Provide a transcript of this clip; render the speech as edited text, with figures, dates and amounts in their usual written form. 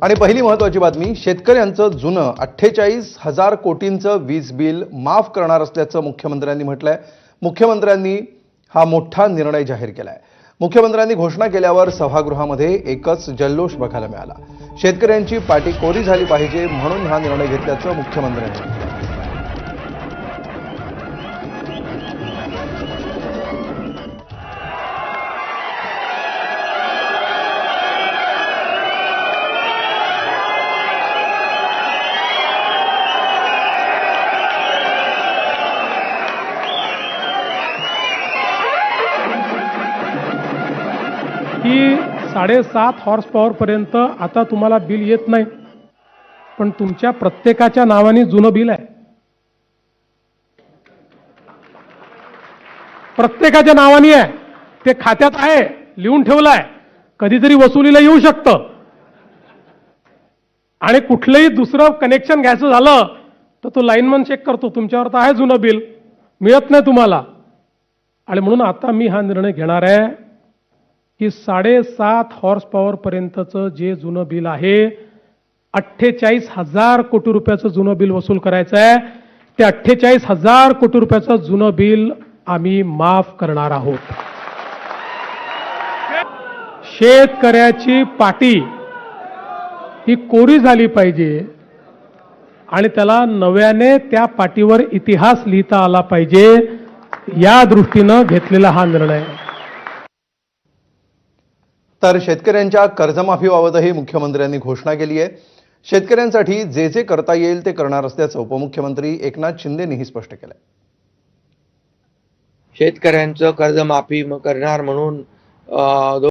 आणि पहिली महत्त्वाची बातमी, शेतकऱ्यांचं जुनं 48,000 कोटींचं वीज बिल माफ करणार असल्याचं मुख्यमंत्र्यांनी म्हटलंय। मुख्यमंत्र्यांनी हा मोठा निर्णय जाहीर केलाय। मुख्यमंत्र्यांनी घोषणा केल्यावर सभागृहामध्ये एकच जल्लोष बघायला मिळाला। शेतकऱ्यांची पाटी कोरी झाली पाहिजे म्हणून हा निर्णय घेतल्याचं मुख्यमंत्र्यांनी म्हटलं। की 7.5 हॉर्स पॉवर पर्यंत आता तुम्हाला बिल येत नाही, पण तुमच्या प्रत्येकाच्या नावाने जुनं बिल आहे। प्रत्येकाच्या नावाने आहे, ते खात्यात आहे, लिहून ठेवलं आहे, कधीतरी वसुलीला येऊ शकतं। आणि कुठलंही दुसरं कनेक्शन घ्यायचं झालं तर तो लाईनमन चेक करतो, तुमच्यावर तर आहे जुनं बिल, मिळत नाही तुम्हाला। आणि म्हणून आता मी हा निर्णय घेणार आहे की 7.5 हॉर्स पॉवर पर्यंतचं जे जुनं बिल आहे, 48,000 कोटी रुपयाचं जुनं बिल वसूल करायचं आहे। ते 48,000 कोटी रुपयाचं जुनं बिल आम्ही माफ करणार आहोत। शेतकऱ्याची पाटी ही कोरी झाली पाहिजे आणि त्याला नव्याने त्या पाटीवर इतिहास लिहिता आला पाहिजे, या दृष्टीनं घेतलेला हा निर्णय आहे। तर शेतकऱ्यांच्या कर्जमाफीबाबतही मुख्यमंत्र्यांनी घोषणा केली आहे। शेतकऱ्यांसाठी जे जे करता येईल ते करणार असल्याचं उपमुख्यमंत्री एकनाथ शिंदेंनीही स्पष्ट केलंय। शेतकऱ्यांचं कर्जमाफी करणार म्हणून